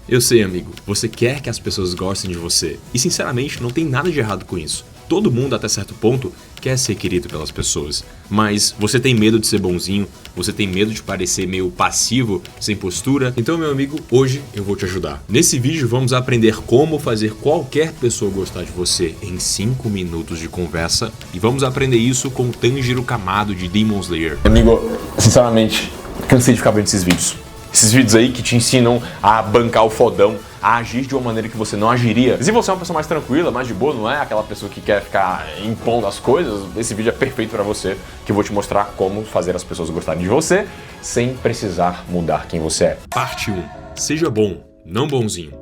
Eu sei, amigo, você quer que as pessoas gostem de você. E sinceramente, não tem nada de errado com isso. Todo mundo, até certo ponto, quer ser querido pelas pessoas. Mas você tem medo de ser bonzinho, você tem medo de parecer meio passivo, sem postura. Então, meu amigo, hoje eu vou te ajudar. Nesse vídeo vamos aprender como fazer qualquer pessoa gostar de você em 5 minutos de conversa. E vamos aprender isso com o Tanjiro Kamado de Demon Slayer. Amigo, sinceramente, cansei de ficar vendo esses vídeos. Esses vídeos aí que te ensinam a bancar o fodão, a agir de uma maneira que você não agiria. Se você é uma pessoa mais tranquila, mais de boa, não é aquela pessoa que quer ficar impondo as coisas, esse vídeo é perfeito pra você, que eu vou te mostrar como fazer as pessoas gostarem de você sem precisar mudar quem você é. Parte 1. Seja bom, não bonzinho.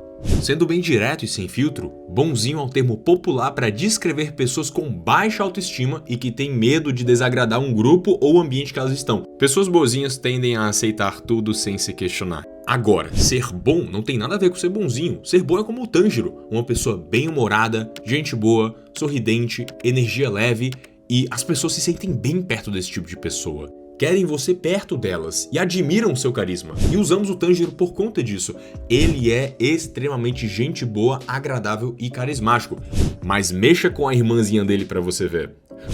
Sendo bem direto e sem filtro, bonzinho é um termo popular para descrever pessoas com baixa autoestima e que têm medo de desagradar um grupo ou ambiente que elas estão. Pessoas boazinhas tendem a aceitar tudo sem se questionar. Agora, ser bom não tem nada a ver com ser bonzinho. Ser bom é como o Tanjiro, uma pessoa bem-humorada, gente boa, sorridente, energia leve, e as pessoas se sentem bem perto desse tipo de pessoa. Querem você perto delas e admiram seu carisma. E usamos o Tanjiro por conta disso. Ele é extremamente gente boa, agradável e carismático. Mas mexa com a irmãzinha dele pra você ver.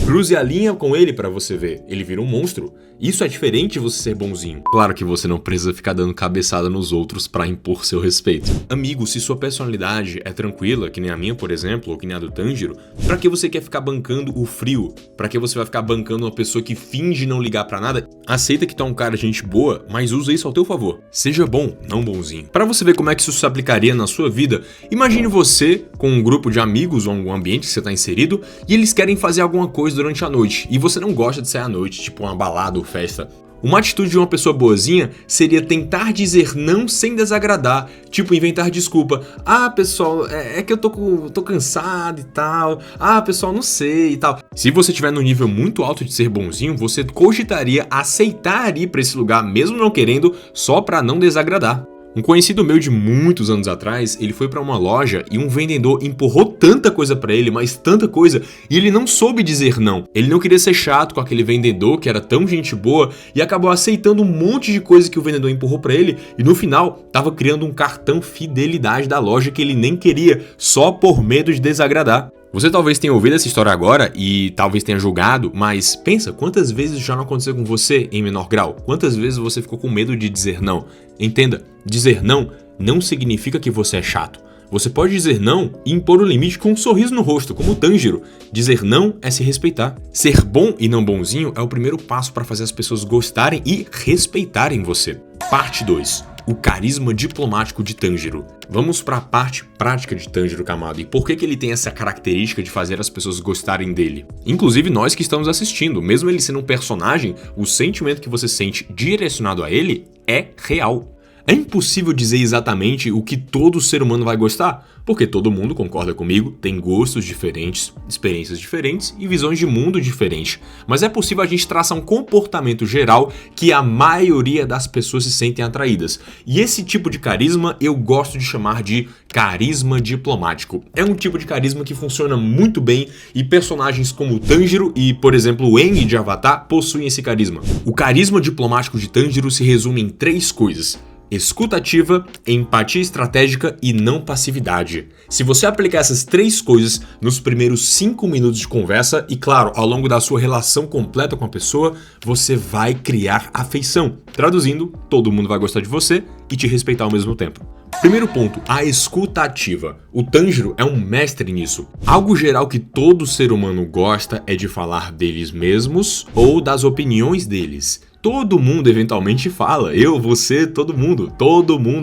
Cruze a linha com ele pra você ver. Ele vira um monstro. Isso é diferente de você ser bonzinho. Claro que você não precisa ficar dando cabeçada nos outros pra impor seu respeito. Amigo, se sua personalidade é tranquila, que nem a minha, por exemplo, ou que nem a do Tanjiro, pra que você quer ficar bancando o frio? Pra que você vai ficar bancando uma pessoa que finge não ligar pra nada? Aceita que tu é um cara de gente boa, mas usa isso ao teu favor. Seja bom, não bonzinho. Pra você ver como é que isso se aplicaria na sua vida, imagine você com um grupo de amigos ou algum ambiente que você tá inserido e eles querem fazer alguma coisa durante a noite e você não gosta de sair à noite, tipo uma balada ou festa. Uma atitude de uma pessoa boazinha seria tentar dizer não sem desagradar, tipo inventar desculpa. Ah, pessoal, é que eu tô cansado e tal. Ah, pessoal, não sei e tal. Se você estiver no nível muito alto de ser bonzinho, você cogitaria aceitar ir pra esse lugar mesmo não querendo, só pra não desagradar. Um conhecido meu de muitos anos atrás, ele foi pra uma loja e um vendedor empurrou tanta coisa pra ele, mas tanta coisa, e ele não soube dizer não. Ele não queria ser chato com aquele vendedor que era tão gente boa e acabou aceitando um monte de coisa que o vendedor empurrou pra ele e no final tava criando um cartão fidelidade da loja que ele nem queria, só por medo de desagradar. Você talvez tenha ouvido essa história agora e talvez tenha julgado, mas pensa quantas vezes já não aconteceu com você em menor grau? Quantas vezes você ficou com medo de dizer não? Entenda, dizer não significa que você é chato. Você pode dizer não e impor o limite com um sorriso no rosto, como o Tanjiro. Dizer não é se respeitar. Ser bom e não bonzinho é o primeiro passo para fazer as pessoas gostarem e respeitarem você. Parte 2. O carisma diplomático de Tanjiro. Vamos para a parte prática de Tanjiro Kamado e por que ele tem essa característica de fazer as pessoas gostarem dele. Inclusive nós que estamos assistindo, mesmo ele sendo um personagem, o sentimento que você sente direcionado a ele é real. É impossível dizer exatamente o que todo ser humano vai gostar, porque todo mundo, concorda comigo, tem gostos diferentes, experiências diferentes e visões de mundo diferentes. Mas é possível a gente traçar um comportamento geral que a maioria das pessoas se sentem atraídas. E esse tipo de carisma eu gosto de chamar de carisma diplomático. É um tipo de carisma que funciona muito bem e personagens como Tanjiro e, por exemplo, o Aang de Avatar possuem esse carisma. O carisma diplomático de Tanjiro se resume em 3 coisas: escuta ativa, empatia estratégica e não passividade. Se você aplicar essas 3 coisas nos primeiros 5 minutos de conversa e, claro, ao longo da sua relação completa com a pessoa, você vai criar afeição. Traduzindo, todo mundo vai gostar de você e te respeitar ao mesmo tempo. Primeiro ponto, a escuta ativa. O Tanjiro é um mestre nisso. Algo geral que todo ser humano gosta é de falar deles mesmos ou das opiniões deles. Todo mundo eventualmente fala, eu, você, todo mundo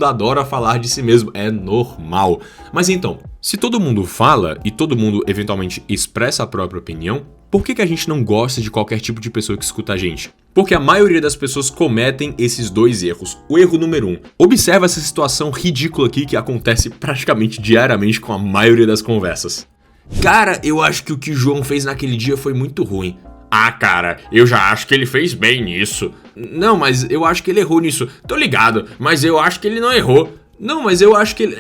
adora falar de si mesmo, é normal. Mas então, se todo mundo fala e todo mundo eventualmente expressa a própria opinião, por que a gente não gosta de qualquer tipo de pessoa que escuta a gente? Porque a maioria das pessoas cometem esses 2 erros. O erro número 1, observa essa situação ridícula aqui que acontece praticamente diariamente com a maioria das conversas. Cara, eu acho que o que o João fez naquele dia foi muito ruim. Ah, cara, eu já acho que ele fez bem nisso. Não, mas eu acho que ele errou nisso. Tô ligado, mas eu acho que ele não errou. Não, mas eu acho que ele...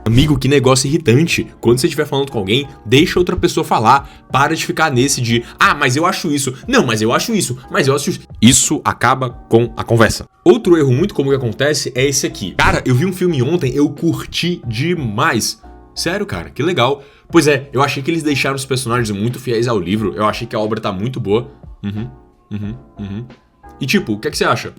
Amigo, que negócio irritante. Quando você estiver falando com alguém, deixa outra pessoa falar. Para de ficar nesse de, mas eu acho isso. Não, mas eu acho isso. Mas eu acho isso. Isso acaba com a conversa. Outro erro muito comum que acontece é esse aqui. Cara, eu vi um filme ontem, eu curti demais. Sério, cara, que legal. Pois é, eu achei que eles deixaram os personagens muito fiéis ao livro. Eu achei que a obra tá muito boa. E tipo, o que é que você acha?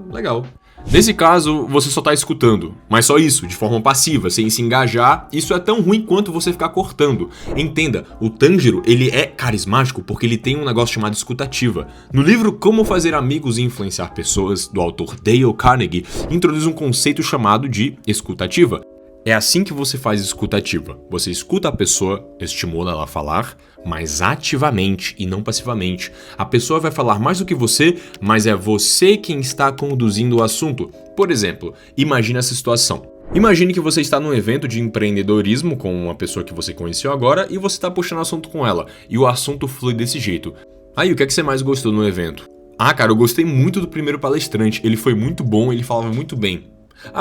Legal. Nesse caso, você só tá escutando, mas só isso, de forma passiva, sem se engajar. Isso é tão ruim quanto você ficar cortando. Entenda, o Tanjiro, ele é carismático porque ele tem um negócio chamado escutativa. No livro Como Fazer Amigos e Influenciar Pessoas, do autor Dale Carnegie, introduz um conceito chamado de escutativa. É assim que você faz escutativa. Você escuta a pessoa, estimula ela a falar, mas ativamente e não passivamente. A pessoa vai falar mais do que você, mas é você quem está conduzindo o assunto. Por exemplo, imagine essa situação. Imagine que você está num evento de empreendedorismo com uma pessoa que você conheceu agora e você está puxando assunto com ela. E o assunto flui desse jeito. Aí, o que é que você mais gostou no evento? Cara, eu gostei muito do primeiro palestrante. Ele foi muito bom, ele falava muito bem.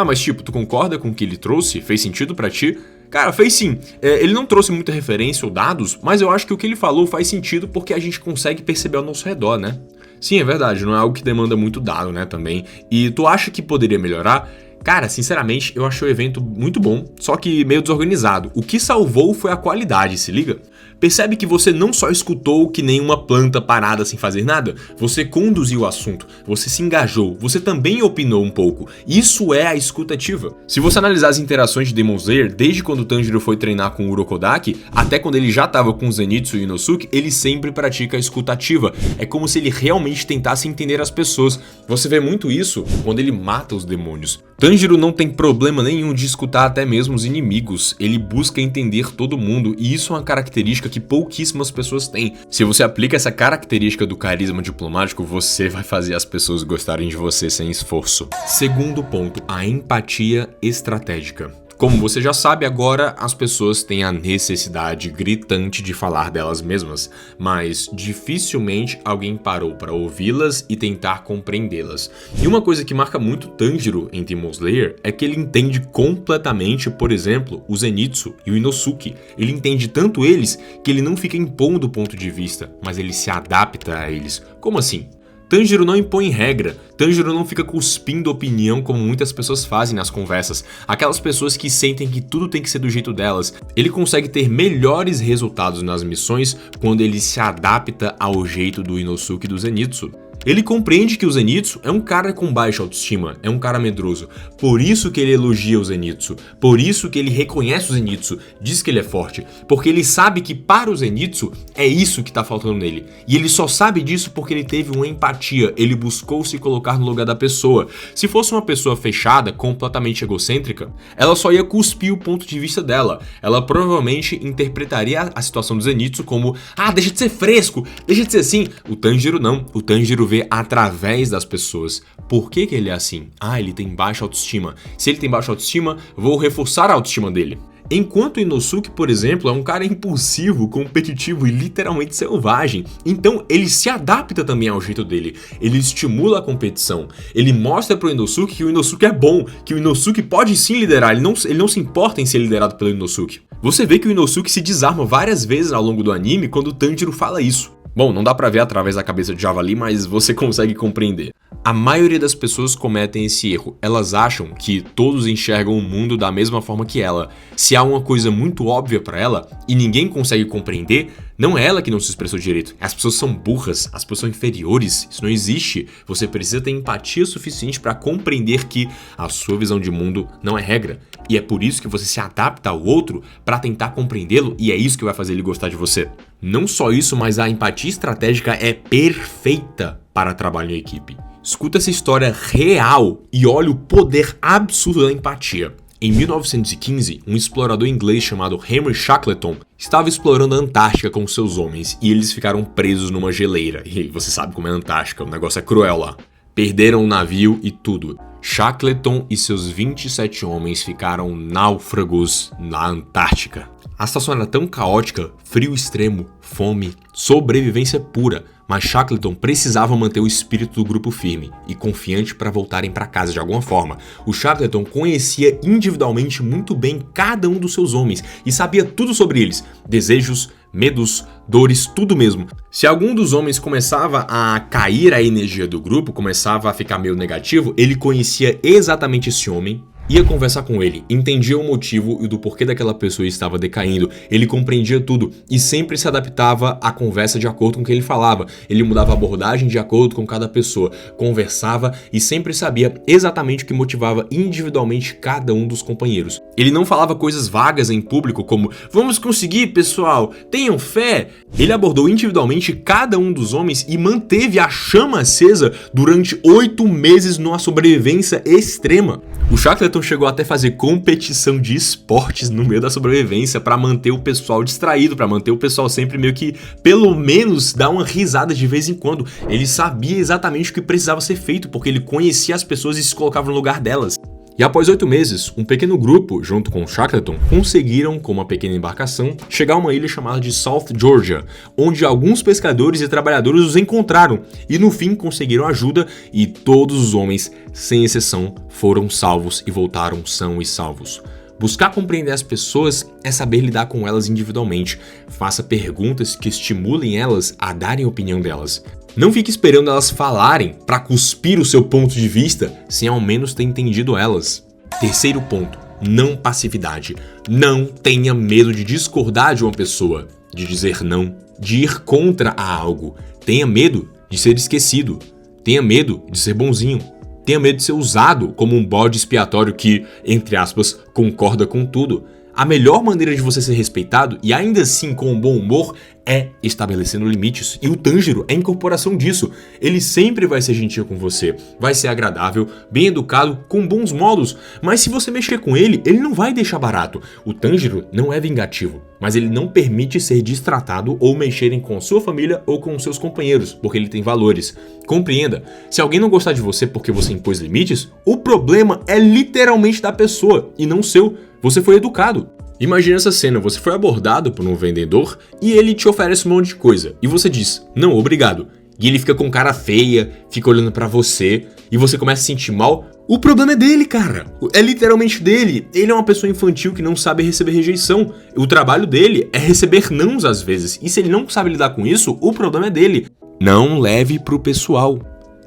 Mas tipo, tu concorda com o que ele trouxe? Fez sentido pra ti? Cara, fez sim. Ele não trouxe muita referência ou dados, mas eu acho que o que ele falou faz sentido porque a gente consegue perceber ao nosso redor, né? Sim, é verdade, não é algo que demanda muito dado, né, também. E tu acha que poderia melhorar? Cara, sinceramente, eu achei o evento muito bom, só que meio desorganizado. O que salvou foi a qualidade, se liga? Percebe que você não só escutou que nem uma planta parada sem fazer nada, você conduziu o assunto, você se engajou, você também opinou um pouco. Isso é a escutativa. Se você analisar as interações de Demon Slayer, desde quando o Tanjiro foi treinar com o Urokodaki, até quando ele já estava com o Zenitsu e o Inosuke, ele sempre pratica a escutativa. É como se ele realmente tentasse entender as pessoas. Você vê muito isso quando ele mata os demônios. Tanjiro não tem problema nenhum de escutar até mesmo os inimigos, ele busca entender todo mundo e isso é uma característica que pouquíssimas pessoas têm. Se você aplica essa característica do carisma diplomático, você vai fazer as pessoas gostarem de você sem esforço. Segundo ponto, a empatia estratégica. Como você já sabe, agora as pessoas têm a necessidade gritante de falar delas mesmas, mas dificilmente alguém parou para ouvi-las e tentar compreendê-las. E uma coisa que marca muito Tanjiro em Demon Slayer é que ele entende completamente, por exemplo, o Zenitsu e o Inosuke. Ele entende tanto eles que ele não fica impondo o ponto de vista, mas ele se adapta a eles. Como assim? Tanjiro não impõe regra, Tanjiro não fica cuspindo opinião como muitas pessoas fazem nas conversas, aquelas pessoas que sentem que tudo tem que ser do jeito delas. Ele consegue ter melhores resultados nas missões quando ele se adapta ao jeito do Inosuke e do Zenitsu. Ele compreende que o Zenitsu é um cara com baixa autoestima, é um cara medroso. Por isso que ele elogia o Zenitsu, por isso que ele reconhece o Zenitsu, diz que ele é forte, porque ele sabe que para o Zenitsu é isso que tá faltando nele. E ele só sabe disso porque ele teve uma empatia, ele buscou se colocar no lugar da pessoa. Se fosse uma pessoa fechada, completamente egocêntrica, ela só ia cuspir o ponto de vista dela. Ela provavelmente interpretaria a situação do Zenitsu como deixa de ser fresco, deixa de ser assim. O Tanjiro não, o Tanjiro vê através das pessoas. Por que ele é assim? Ele tem baixa autoestima. Se ele tem baixa autoestima, vou reforçar a autoestima dele. Enquanto o Inosuke, por exemplo, é um cara impulsivo, competitivo e literalmente selvagem. Então ele se adapta também ao jeito dele. Ele estimula a competição. Ele mostra pro Inosuke que o Inosuke é bom, que o Inosuke pode sim liderar. Ele não se importa em ser liderado pelo Inosuke. Você vê que o Inosuke se desarma várias vezes ao longo do anime quando o Tanjiro fala isso. Bom, não dá pra ver através da cabeça de javali, mas você consegue compreender. A maioria das pessoas cometem esse erro. Elas acham que todos enxergam o mundo da mesma forma que ela. Se há uma coisa muito óbvia pra ela e ninguém consegue compreender, não é ela que não se expressou direito. As pessoas são burras, as pessoas são inferiores. Isso não existe. Você precisa ter empatia suficiente pra compreender que a sua visão de mundo não é regra. E é por isso que você se adapta ao outro pra tentar compreendê-lo e é isso que vai fazer ele gostar de você. Não só isso, mas a empatia estratégica é perfeita para trabalho em equipe. Escuta essa história real e olha o poder absurdo da empatia. Em 1915, um explorador inglês chamado Henry Shackleton estava explorando a Antártica com seus homens e eles ficaram presos numa geleira. E você sabe como é a Antártica, o negócio é cruel lá. Perderam o navio e tudo. Shackleton e seus 27 homens ficaram náufragos na Antártica. A situação era tão caótica, frio extremo, fome, sobrevivência pura, Mas Shackleton precisava manter o espírito do grupo firme e confiante para voltarem para casa de alguma forma. O Shackleton conhecia individualmente muito bem cada um dos seus homens e sabia tudo sobre eles, desejos, medos, dores, tudo mesmo. Se algum dos homens começava a cair a energia do grupo, começava a ficar meio negativo, ele conhecia exatamente esse homem, ia conversar com ele, entendia o motivo e do porquê daquela pessoa estava decaindo, ele compreendia tudo e sempre se adaptava à conversa de acordo com o que ele falava. Ele mudava a abordagem de acordo com cada pessoa, conversava e sempre sabia exatamente o que motivava individualmente cada um dos companheiros. Ele não falava coisas vagas em público como "vamos conseguir, pessoal, tenham fé". Ele abordou individualmente cada um dos homens e manteve a chama acesa durante 8 meses numa sobrevivência extrema. O Shackleton chegou até a fazer competição de esportes no meio da sobrevivência para manter o pessoal distraído, para manter o pessoal sempre meio que, pelo menos, dar uma risada de vez em quando. Ele sabia exatamente o que precisava ser feito, porque ele conhecia as pessoas e se colocava no lugar delas. E após 8 meses, um pequeno grupo, junto com Shackleton, conseguiram, com uma pequena embarcação, chegar a uma ilha chamada de South Georgia, onde alguns pescadores e trabalhadores os encontraram e no fim conseguiram ajuda e todos os homens, sem exceção, foram salvos e voltaram são e salvos. Buscar compreender as pessoas é saber lidar com elas individualmente. Faça perguntas que estimulem elas a darem a opinião delas. Não fique esperando elas falarem para cuspir o seu ponto de vista sem ao menos ter entendido elas. Terceiro ponto, não passividade. Não tenha medo de discordar de uma pessoa, de dizer não, de ir contra a algo. Tenha medo de ser esquecido. Tenha medo de ser bonzinho. Tenha medo de ser usado como um bode expiatório que, entre aspas, concorda com tudo. A melhor maneira de você ser respeitado, e ainda assim com um bom humor, é estabelecendo limites. E o Tanjiro é a incorporação disso. Ele sempre vai ser gentil com você, vai ser agradável, bem educado, com bons modos. Mas se você mexer com ele, ele não vai deixar barato. O Tanjiro não é vingativo, mas ele não permite ser destratado ou mexerem com sua família ou com seus companheiros, porque ele tem valores. Compreenda, se alguém não gostar de você porque você impôs limites, o problema é literalmente da pessoa e não seu. Você foi educado. Imagina essa cena, você foi abordado por um vendedor e ele te oferece um monte de coisa. E você diz, não, obrigado. E ele fica com cara feia, fica olhando pra você e você começa a se sentir mal. O problema é dele, cara. É literalmente dele. Ele é uma pessoa infantil que não sabe receber rejeição. O trabalho dele é receber nãos às vezes. E se ele não sabe lidar com isso, o problema é dele. Não leve pro pessoal.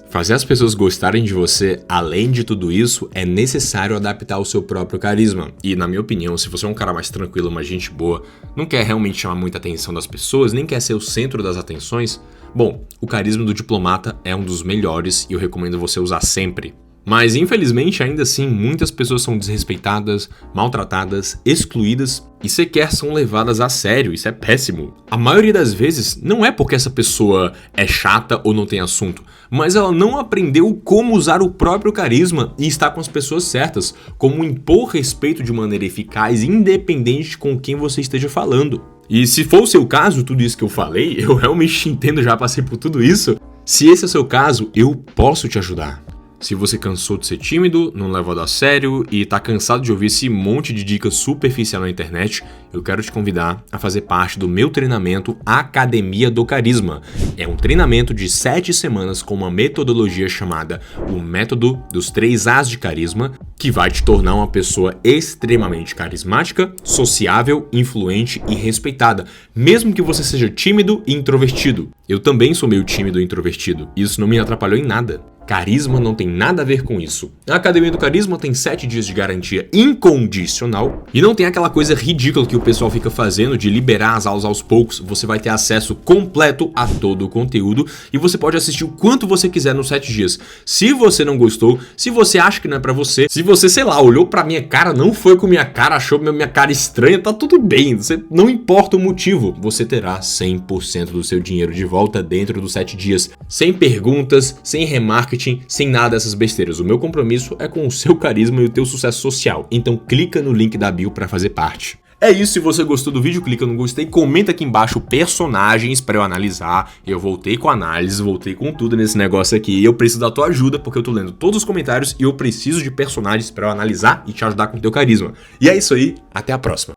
Fazer as pessoas gostarem de você, além de tudo isso, é necessário adaptar o seu próprio carisma. E, na minha opinião, se você é um cara mais tranquilo, mais gente boa, não quer realmente chamar muita atenção das pessoas, nem quer ser o centro das atenções, bom, o carisma do diplomata é um dos melhores e eu recomendo você usar sempre. Mas, infelizmente, ainda assim, muitas pessoas são desrespeitadas, maltratadas, excluídas e sequer são levadas a sério. Isso é péssimo. A maioria das vezes não é porque essa pessoa é chata ou não tem assunto, mas ela não aprendeu como usar o próprio carisma e estar com as pessoas certas, como impor respeito de maneira eficaz, independente com quem você esteja falando. E se for o seu caso, tudo isso que eu falei, eu realmente entendo, já passei por tudo isso. Se esse é o seu caso, eu posso te ajudar. Se você cansou de ser tímido, não leva a sério e tá cansado de ouvir esse monte de dicas superficial na internet, eu quero te convidar a fazer parte do meu treinamento Academia do Carisma. É um treinamento de 7 semanas com uma metodologia chamada o Método dos 3 As de Carisma, que vai te tornar uma pessoa extremamente carismática, sociável, influente e respeitada, mesmo que você seja tímido e introvertido. Eu também sou meio tímido e introvertido, e isso não me atrapalhou em nada. Carisma não tem nada a ver com isso. A Academia do Carisma tem 7 dias de garantia incondicional e não tem aquela coisa ridícula que o pessoal fica fazendo de liberar as aulas aos poucos. Você vai ter acesso completo a todo o conteúdo e você pode assistir o quanto você quiser nos 7 dias. Se você não gostou, se você acha que não é pra você, se você, sei lá, olhou pra minha cara, não foi com minha cara, achou minha cara estranha, tá tudo bem. Não importa o motivo, você terá 100% do seu dinheiro de volta dentro dos 7 dias. Sem perguntas, sem remarketing, sem nada dessas besteiras. O meu compromisso é com o seu carisma e o teu sucesso social. Então clica no link da bio para fazer parte. É isso, se você gostou do vídeo, clica no gostei, comenta aqui embaixo personagens para eu analisar. Eu voltei com análise, voltei com tudo nesse negócio aqui. Eu preciso da tua ajuda porque eu tô lendo todos os comentários e eu preciso de personagens para eu analisar e te ajudar com o teu carisma. E é isso aí, até a próxima.